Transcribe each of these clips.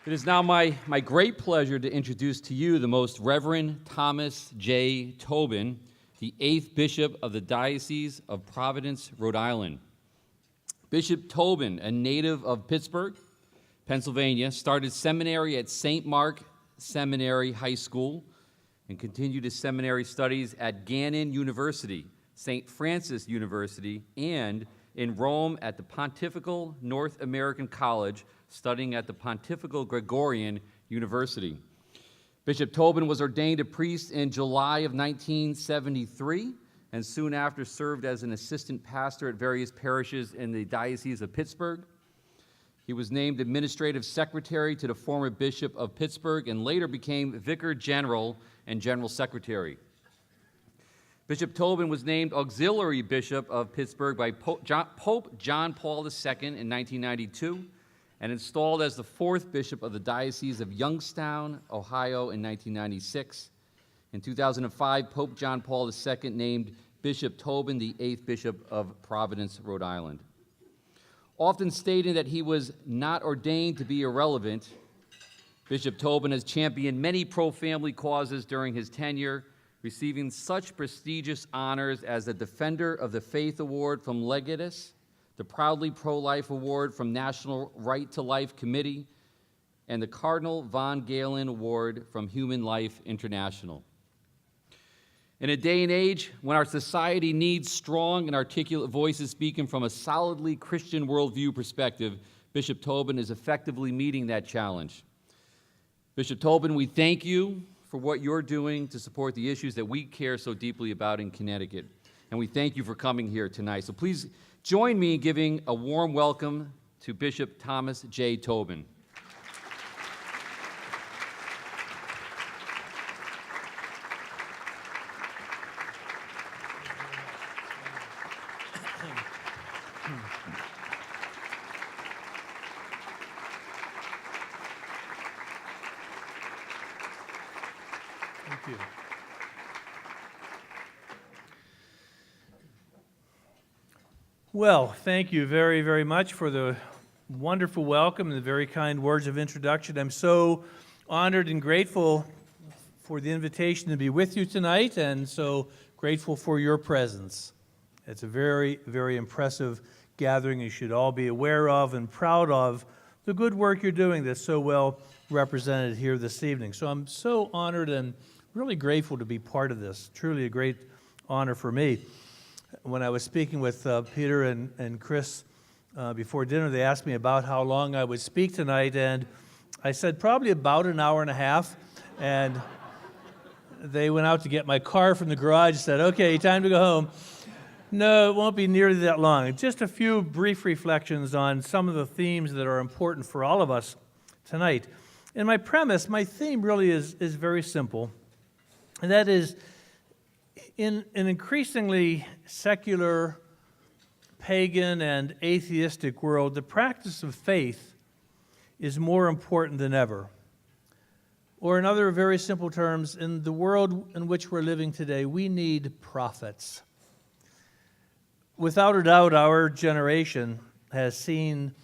It is now my great pleasure to introduce to you the Most Reverend Thomas J. Tobin, the 8th Bishop of the Diocese of Providence, Rhode Island. Bishop Tobin, a native of Pittsburgh, Pennsylvania, started seminary at St. Mark Seminary High School and continued his seminary studies at Gannon University, St. Francis University, and in Rome at the Pontifical North American College, studying at the Pontifical Gregorian University. Bishop Tobin was ordained a priest in July of 1973 and soon after served as an assistant pastor at various parishes in the Diocese of Pittsburgh. He was named administrative secretary to the former Bishop of Pittsburgh and later became Vicar General and General Secretary. Bishop Tobin was named Auxiliary Bishop of Pittsburgh by Pope John Paul II in 1992 and installed as the 4th Bishop of the Diocese of Youngstown, Ohio in 1996. In 2005, Pope John Paul II named Bishop Tobin the 8th Bishop of Providence, Rhode Island. Often stating that he was not ordained to be irrelevant, Bishop Tobin has championed many pro-family causes during his tenure, receiving such prestigious honors as the Defender of the Faith Award from Legatus, the Proudly Pro-Life Award from National Right to Life Committee, and the Cardinal von Galen Award from Human Life International. In a day and age when our society needs strong and articulate voices speaking from a solidly Christian worldview perspective, Bishop Tobin is effectively meeting that challenge. Bishop Tobin, we thank you for what you're doing to support the issues that we care so deeply about in Connecticut. And we thank you for coming here tonight. So please join me in giving a warm welcome to Bishop Thomas J. Tobin. Thank you. Well, thank you very, very much for the wonderful welcome and the very kind words of introduction. I'm so honored and grateful for the invitation to be with you tonight, and so grateful for your presence. It's a very, very impressive gathering you should all be aware of and proud of the good work you're doing that's so well represented here this evening. So I'm so honored and really grateful to be part of this. Truly a great honor for me. When I was speaking with Peter and Chris before dinner, they asked me about how long I would speak tonight, and I said probably about an hour and a half, and they went out to get my car from the garage and said, okay, time to go home. No, it won't be nearly that long. Just a few brief reflections on some of the themes that are important for all of us tonight. And my premise, my theme really is very simple, and that is, in an increasingly secular, pagan, and atheistic world, the practice of faith is more important than ever. Or in other very simple terms, in the world in which we're living today, we need prophets. Without a doubt, our generation has seen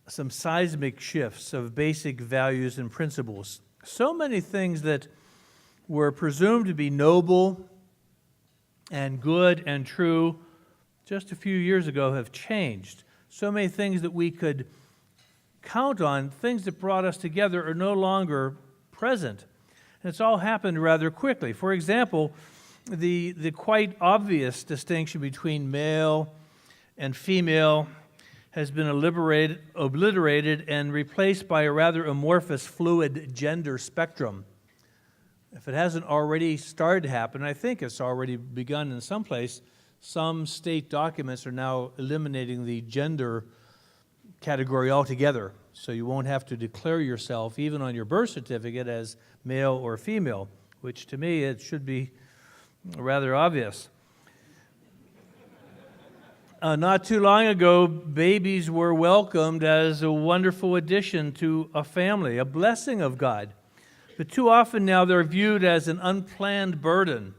some seismic shifts of basic values and principles. So many things that were presumed to be noble and good and true just a few years ago have changed. So many things that we could count on, things that brought us together, are no longer present. And it's all happened rather quickly. For example, the quite obvious distinction between male and female has been obliterated and replaced by a rather amorphous, fluid gender spectrum. If it hasn't already started to happen, I think it's already begun in some place. Some state documents are now eliminating the gender category altogether, so you won't have to declare yourself, even on your birth certificate, as male or female, which to me it should be rather obvious. Not too long ago, babies were welcomed as a wonderful addition to a family, a blessing of God. But too often now they're viewed as an unplanned burden,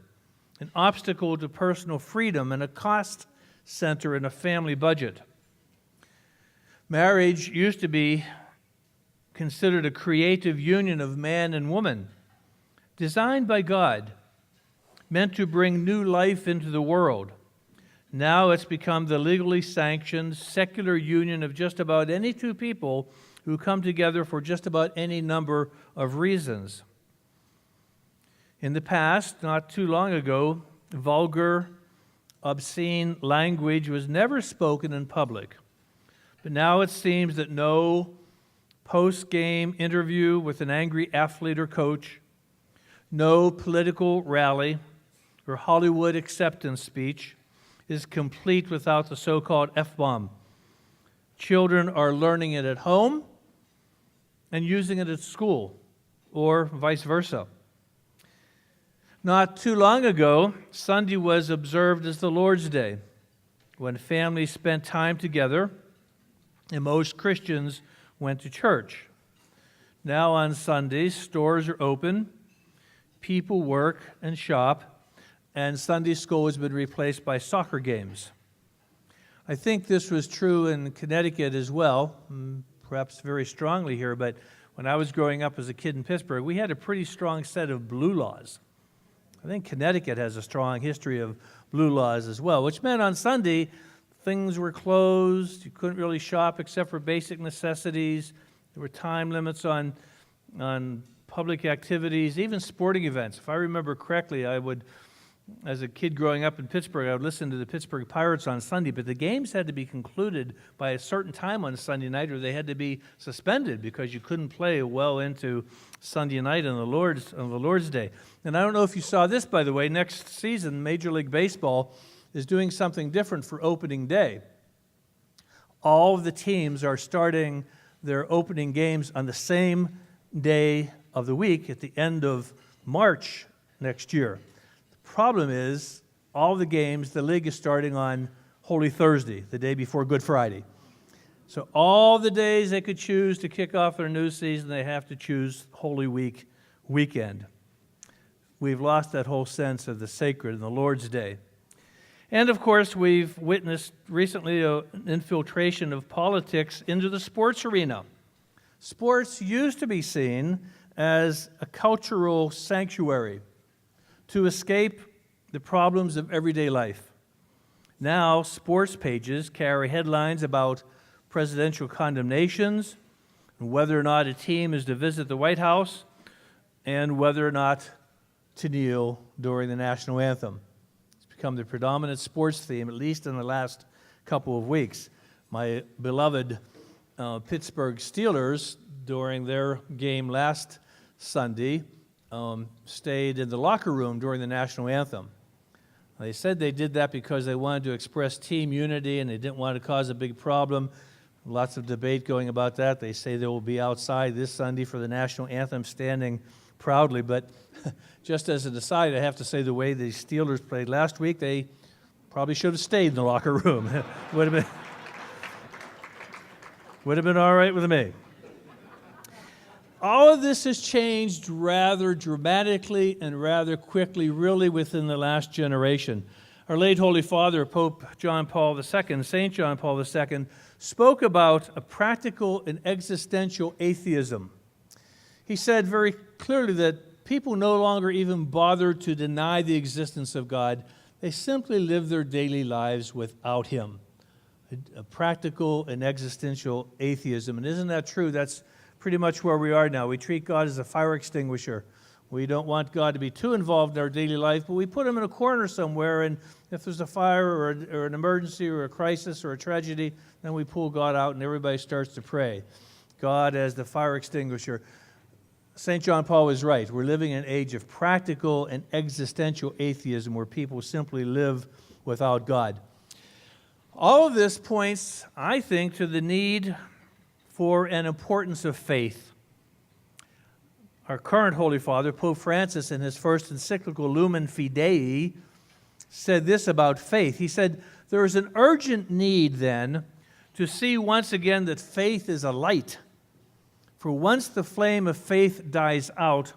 an obstacle to personal freedom, and a cost center in a family budget. Marriage used to be considered a creative union of man and woman, designed by God, meant to bring new life into the world. Now it's become the legally sanctioned, secular union of just about any two people who come together for just about any number of reasons. In the past, not too long ago, vulgar, obscene language was never spoken in public. But now it seems that no post-game interview with an angry athlete or coach, no political rally or Hollywood acceptance speech is complete without the so-called F-bomb. Children are learning it at home and using it at school, or vice versa. Not too long ago, Sunday was observed as the Lord's Day, when families spent time together and most Christians went to church. Now on Sundays, stores are open, people work and shop, and Sunday school has been replaced by soccer games. I think this was true in Connecticut as well, perhaps very strongly here, but when I was growing up as a kid in Pittsburgh, we had a pretty strong set of blue laws. I think Connecticut has a strong history of blue laws as well, which meant on Sunday, things were closed, you couldn't really shop except for basic necessities, there were time limits on public activities, even sporting events. If I remember correctly, I would, as a kid growing up in Pittsburgh, I would listen to the Pittsburgh Pirates on Sunday, but the games had to be concluded by a certain time on Sunday night, or they had to be suspended because you couldn't play well into Sunday night on the Lord's Day. And I don't know if you saw this, by the way, next season, Major League Baseball is doing something different for opening day. All of the teams are starting their opening games on the same day of the week at the end of March next year. Problem is, all the games, the league is starting on Holy Thursday, the day before Good Friday. So all the days they could choose to kick off their new season, they have to choose Holy Week weekend. We've lost that whole sense of the sacred and the Lord's Day. And of course, we've witnessed recently an infiltration of politics into the sports arena. Sports used to be seen as a cultural sanctuary to escape the problems of everyday life. Now, sports pages carry headlines about presidential condemnations, and whether or not a team is to visit the White House, and whether or not to kneel during the national anthem. It's become the predominant sports theme, at least in the last couple of weeks. My beloved Pittsburgh Steelers, during their game last Sunday, stayed in the locker room during the national anthem. They said they did that because they wanted to express team unity and they didn't want to cause a big problem. Lots of debate going about that. They say they will be outside this Sunday for the national anthem standing proudly. But just as an aside, I have to say the way the Steelers played last week, they probably should have stayed in the locker room. would have been all right with me. All of this has changed rather dramatically and rather quickly, really within the last generation. Our late Holy Father, Pope John Paul II, St. John Paul II, spoke about a practical and existential atheism. He said very clearly that people no longer even bother to deny the existence of God. They simply live their daily lives without Him. A practical and existential atheism. And isn't that true? That's pretty much where we are now. We treat God as a fire extinguisher. We don't want God to be too involved in our daily life, but we put Him in a corner somewhere, and if there's a fire or an emergency or a crisis or a tragedy, then we pull God out and everybody starts to pray. God as the fire extinguisher. St. John Paul was right. We're living in an age of practical and existential atheism where people simply live without God. All of this points, I think, to the need for an importance of faith. Our current Holy Father, Pope Francis, in his first encyclical Lumen Fidei, said this about faith. He said, there is an urgent need, then, to see once again that faith is a light. For once the flame of faith dies out,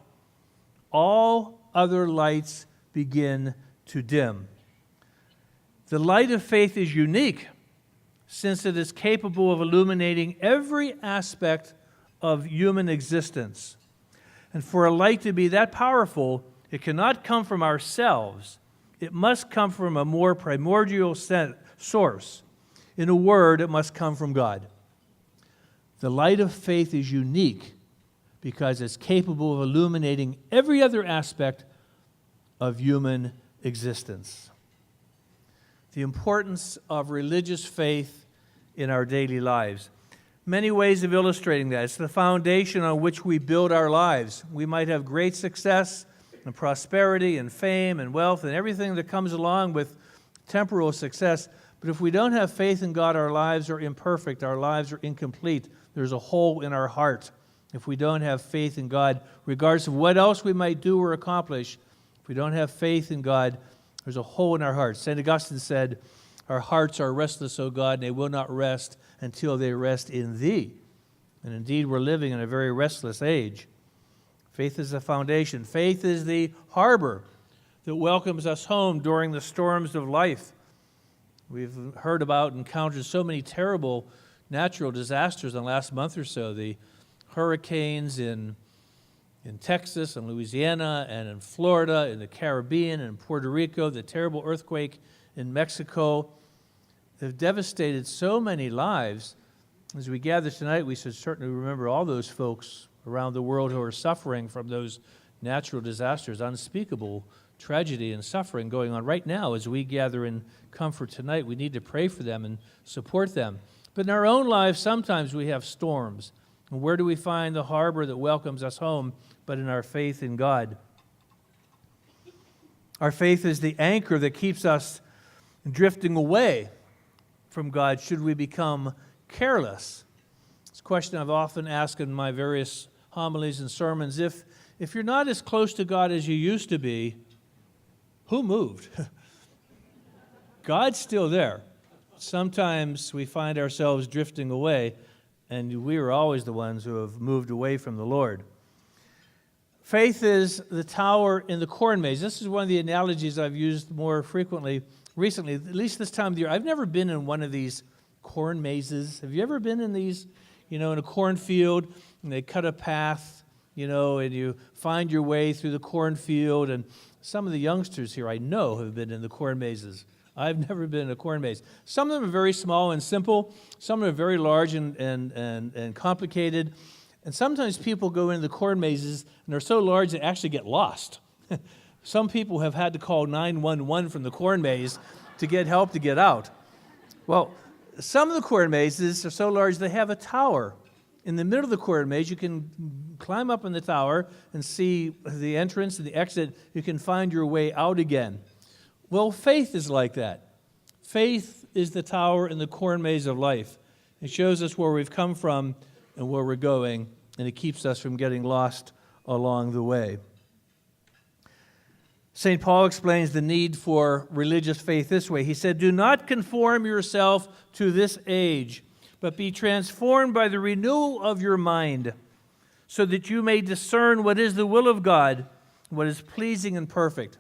all other lights begin to dim. The light of faith is unique, since it is capable of illuminating every aspect of human existence. And for a light to be that powerful, it cannot come from ourselves. It must come from a more primordial source. In a word, it must come from God. The light of faith is unique because it's capable of illuminating every other aspect of human existence. The importance of religious faith in our daily lives. Many ways of illustrating that. It's the foundation on which we build our lives. We might have great success and prosperity and fame and wealth and everything that comes along with temporal success, but if we don't have faith in God, our lives are imperfect, our lives are incomplete. There's a hole in our heart if we don't have faith in God, regardless of what else we might do or accomplish. If we don't have faith in God, there's a hole in our hearts. St. Augustine said, "Our hearts are restless, O God, and they will not rest until they rest in Thee." And indeed, we're living in a very restless age. Faith is the foundation. Faith is the harbor that welcomes us home during the storms of life. We've heard about and encountered so many terrible natural disasters in the last month or so. The hurricanes in Texas and Louisiana and in Florida, in the Caribbean and in Puerto Rico, the terrible earthquake in Mexico. They've devastated so many lives. As we gather tonight, we should certainly remember all those folks around the world who are suffering from those natural disasters, unspeakable tragedy and suffering going on right now. As we gather in comfort tonight, we need to pray for them and support them. But in our own lives, sometimes we have storms. And where do we find the harbor that welcomes us home but in our faith in God? Our faith is the anchor that keeps us drifting away from God should we become careless. It's a question I've often asked in my various homilies and sermons. If you're not as close to God as you used to be, who moved? God's still there. Sometimes we find ourselves drifting away, and we are always the ones who have moved away from the Lord. Faith is the tower in the corn maze. This is one of the analogies I've used more frequently recently, at least this time of the year. I've never been in one of these corn mazes. Have you ever been in these, in a cornfield, and they cut a path, and you find your way through the cornfield? And some of the youngsters here I know have been in the corn mazes. I've never been in a corn maze. Some of them are very small and simple. Some of them are very large and complicated. And sometimes people go into the corn mazes, and they're so large they actually get lost. Some people have had to call 911 from the corn maze to get help to get out. Well, some of the corn mazes are so large they have a tower. In the middle of the corn maze, you can climb up in the tower and see the entrance and the exit. You can find your way out again. Well, faith is like that. Faith is the tower in the corn maze of life. It shows us where we've come from and where we're going, and it keeps us from getting lost along the way. St. Paul explains the need for religious faith this way. He said, "Do not conform yourself to this age, but be transformed by the renewal of your mind, so that you may discern what is the will of God, what is pleasing and perfect."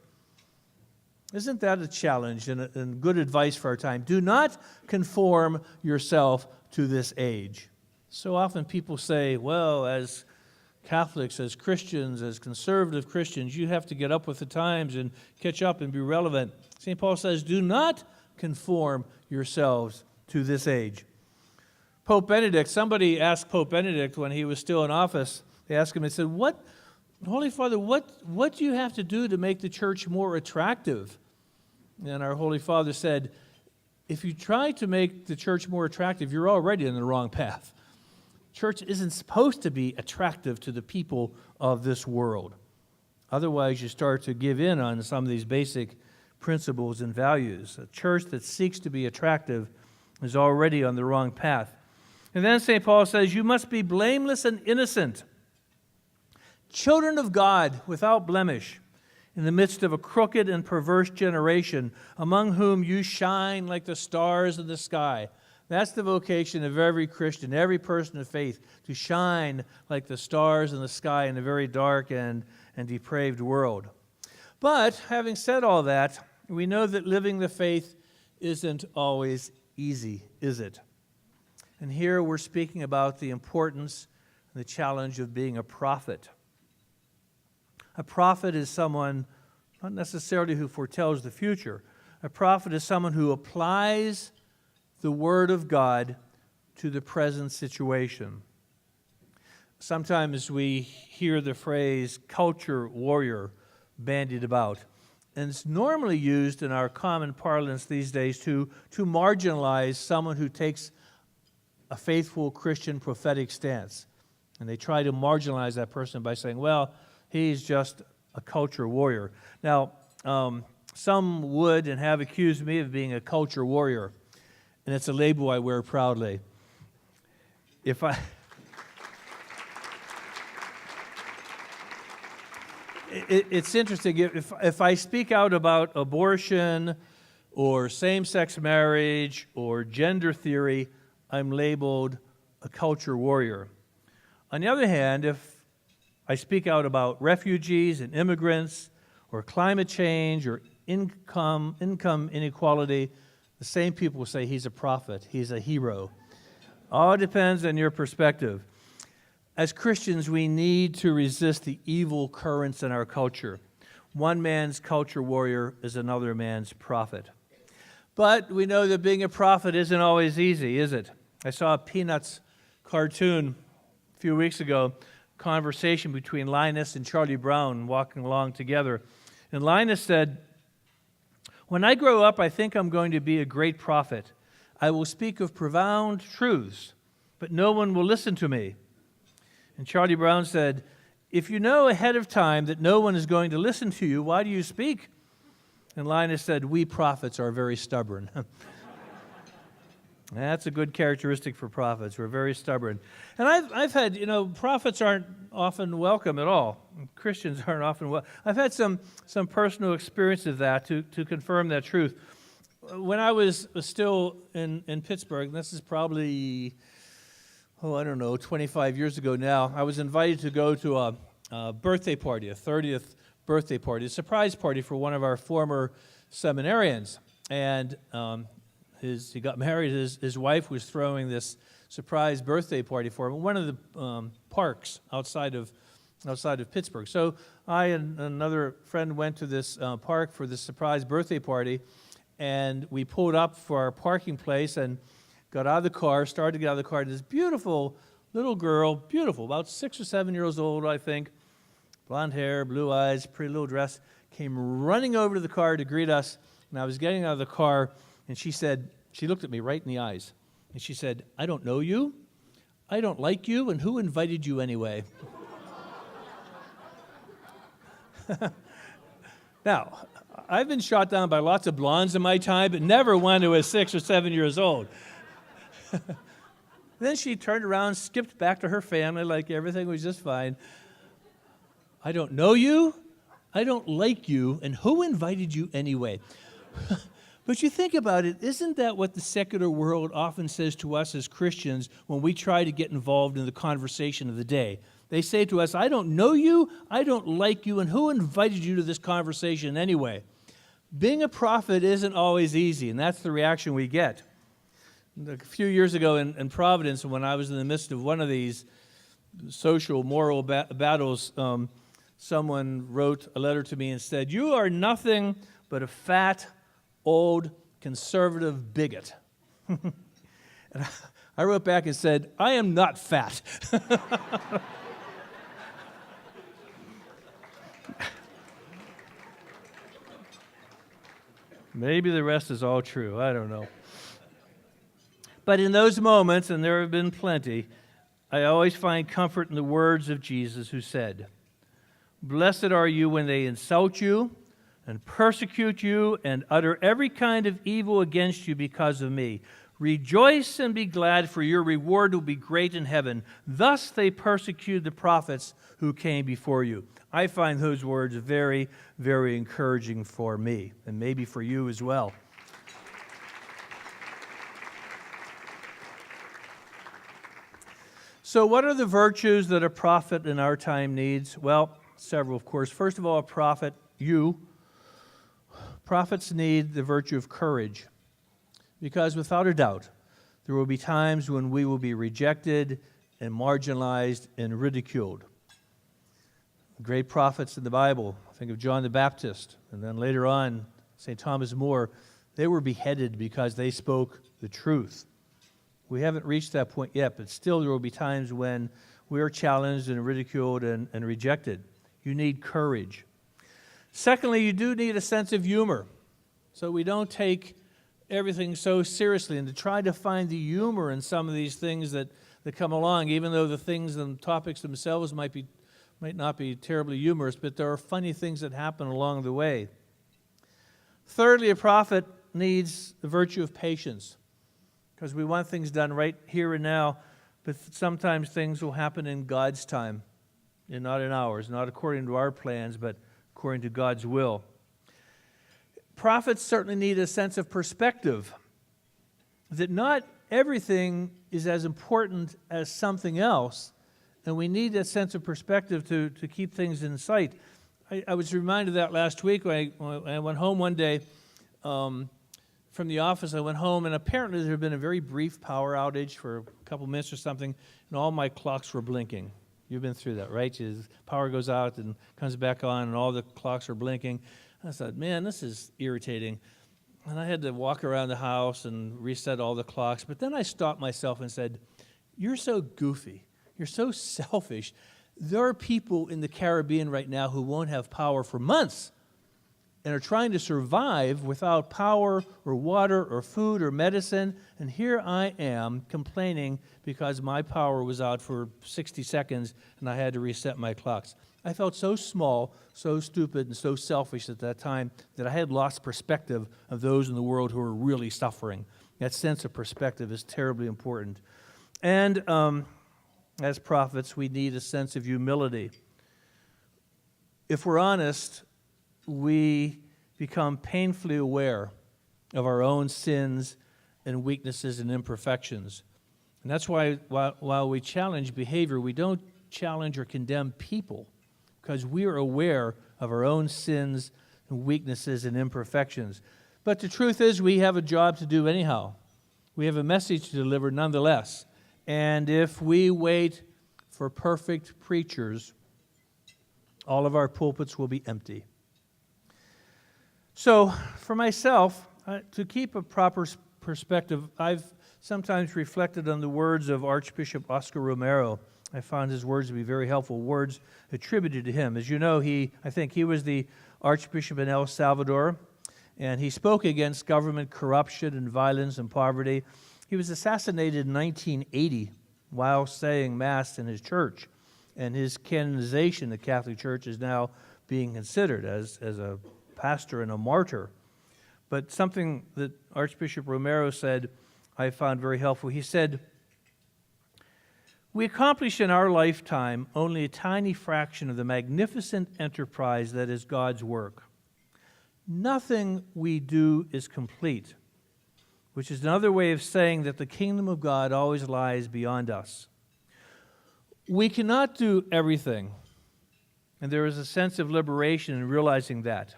Isn't that a challenge and good advice for our time? Do not conform yourself to this age. So often people say, well, as Catholics, as Christians, as conservative Christians, you have to get up with the times and catch up and be relevant. St. Paul says, do not conform yourselves to this age. Pope Benedict, somebody asked Pope Benedict when he was still in office, they asked him, they said, Holy Father, what do you have to do to make the church more attractive? And our Holy Father said, if you try to make the church more attractive, you're already in the wrong path. Church isn't supposed to be attractive to the people of this world. Otherwise, you start to give in on some of these basic principles and values. A church that seeks to be attractive is already on the wrong path. And then St. Paul says, you must be blameless and innocent, children of God without blemish, in the midst of a crooked and perverse generation, among whom you shine like the stars in the sky. That's the vocation of every Christian, every person of faith, to shine like the stars in the sky in a very dark and depraved world. But having said all that, we know that living the faith isn't always easy, is it? And here we're speaking about the importance and the challenge of being a prophet. A prophet is someone, not necessarily who foretells the future. A prophet is someone who applies the Word of God to the present situation. Sometimes we hear the phrase culture warrior bandied about, and it's normally used in our common parlance these days to marginalize someone who takes a faithful Christian prophetic stance. And they try to marginalize that person by saying, well, he's just a culture warrior. Now, some would and have accused me of being a culture warrior, and it's a label I wear proudly. It's interesting, if I speak out about abortion or same-sex marriage or gender theory, I'm labeled a culture warrior. On the other hand, if I speak out about refugees and immigrants or climate change or income inequality, the same people will say he's a prophet, he's a hero. All depends on your perspective. As Christians, we need to resist the evil currents in our culture. One man's culture warrior is another man's prophet. But we know that being a prophet isn't always easy, is it? I saw a Peanuts cartoon a few weeks ago, conversation between Linus and Charlie Brown walking along together. And Linus said, "When I grow up, I think I'm going to be a great prophet. I will speak of profound truths, but no one will listen to me." And Charlie Brown said, "If you know ahead of time that no one is going to listen to you, why do you speak?" And Linus said, "We prophets are very stubborn." That's a good characteristic for prophets. We're very stubborn. And I've had, prophets aren't often welcome at all. Christians aren't often welcome. I've had some personal experience of that to confirm that truth. When I was still in Pittsburgh, and this is probably, 25 years ago now, I was invited to go to a birthday party, a 30th birthday party, a surprise party for one of our former seminarians. And he got married. His wife was throwing this surprise birthday party for him in one of the parks outside of Pittsburgh. So I and another friend went to this park for this surprise birthday party, and we pulled up for our parking place and got out of the car, started to get out of the car, and this beautiful little girl, beautiful, about 6 or 7 years old, I think, blonde hair, blue eyes, pretty little dress, came running over to the car to greet us. And I was getting out of the car, and she looked at me right in the eyes, and she said, "I don't know you, I don't like you, and who invited you anyway?" Now, I've been shot down by lots of blondes in my time, but never one who was 6 or 7 years old. Then she turned around, skipped back to her family like everything was just fine. "I don't know you, I don't like you, and who invited you anyway?" But you think about it, isn't that what the secular world often says to us as Christians when we try to get involved in the conversation of the day? They say to us, "I don't know you, I don't like you, and who invited you to this conversation anyway?" Being a prophet isn't always easy, and that's the reaction we get. A few years ago in Providence, when I was in the midst of one of these social, moral battles, someone wrote a letter to me and said, "You are nothing but a fat, old, conservative bigot." And I wrote back and said, "I am not fat." Maybe the rest is all true. I don't know. But in those moments, and there have been plenty, I always find comfort in the words of Jesus, who said, "Blessed are you when they insult you and persecute you and utter every kind of evil against you because of me. Rejoice and be glad, for your reward will be great in heaven. Thus they persecuted the prophets who came before you." I find those words very, very encouraging for me, and maybe for you as well. So what are the virtues that a prophet in our time needs? Well, several, of course. First of all, a prophet, prophets need the virtue of courage, because without a doubt, there will be times when we will be rejected and marginalized and ridiculed. Great prophets in the Bible, think of John the Baptist, and then later on, St. Thomas More, they were beheaded because they spoke the truth. We haven't reached that point yet, but still there will be times when we are challenged and ridiculed and rejected. You need courage. Secondly, you do need a sense of humor, so we don't take everything so seriously, and to try to find the humor in some of these things that come along, even though the things and topics themselves might not be terribly humorous, but there are funny things that happen along the way. Thirdly, a prophet needs the virtue of patience, because we want things done right here and now, but sometimes things will happen in God's time and not in ours, not according to our plans, but according to God's will. Prophets certainly need a sense of perspective, that not everything is as important as something else, and we need that sense of perspective to keep things in sight. I was reminded of that last week when I went home one day from the office. I went home, and apparently there had been a very brief power outage for a couple minutes or something, and all my clocks were blinking. You've been through that, right? Power goes out and comes back on, and all the clocks are blinking. I thought, man, this is irritating. And I had to walk around the house and reset all the clocks. But then I stopped myself and said, you're so goofy. You're so selfish. There are people in the Caribbean right now who won't have power for months and are trying to survive without power or water or food or medicine. And here I am complaining because my power was out for 60 seconds and I had to reset my clocks. I felt so small, so stupid, and so selfish at that time that I had lost perspective of those in the world who are really suffering. That sense of perspective is terribly important. And as prophets, we need a sense of humility. If we're honest, we become painfully aware of our own sins and weaknesses and imperfections. And that's why while we challenge behavior, we don't challenge or condemn people, because we are aware of our own sins and weaknesses and imperfections. But the truth is, we have a job to do anyhow. We have a message to deliver nonetheless. And if we wait for perfect preachers, all of our pulpits will be empty. So, for myself, to keep a proper perspective, I've sometimes reflected on the words of Archbishop Oscar Romero. I found his words to be very helpful, words attributed to him. As you know, I think he was the Archbishop in El Salvador, and he spoke against government corruption and violence and poverty. He was assassinated in 1980 while saying Mass in his church, and his canonization in the Catholic Church is now being considered as a pastor and a martyr. But something that Archbishop Romero said I found very helpful. He said, "We accomplish in our lifetime only a tiny fraction of the magnificent enterprise that is God's work. Nothing we do is complete," which is another way of saying that the kingdom of God always lies beyond us. We cannot do everything, and there is a sense of liberation in realizing that.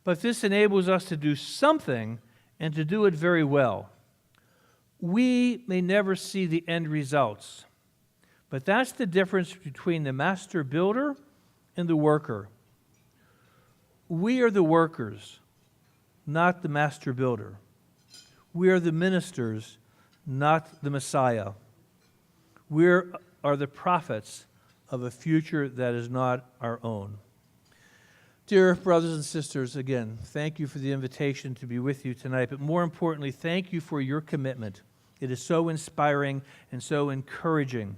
But this enables us to do something and to do it very well. We may never see the end results, but that's the difference between the master builder and the worker. We are the workers, not the master builder. We are the ministers, not the Messiah. We are the prophets of a future that is not our own. Dear brothers and sisters, again, thank you for the invitation to be with you tonight, but more importantly, thank you for your commitment. It is so inspiring and so encouraging.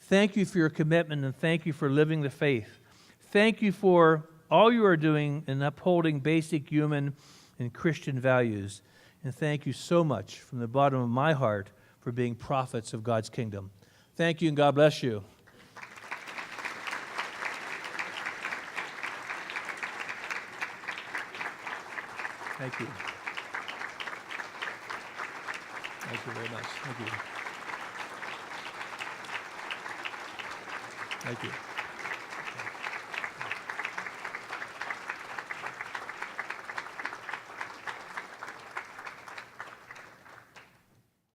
Thank you for your commitment, and thank you for living the faith. Thank you for all you are doing in upholding basic human and Christian values. And thank you so much from the bottom of my heart for being prophets of God's kingdom. Thank you, and God bless you. Thank you. Thank you very much. Thank you. Thank you.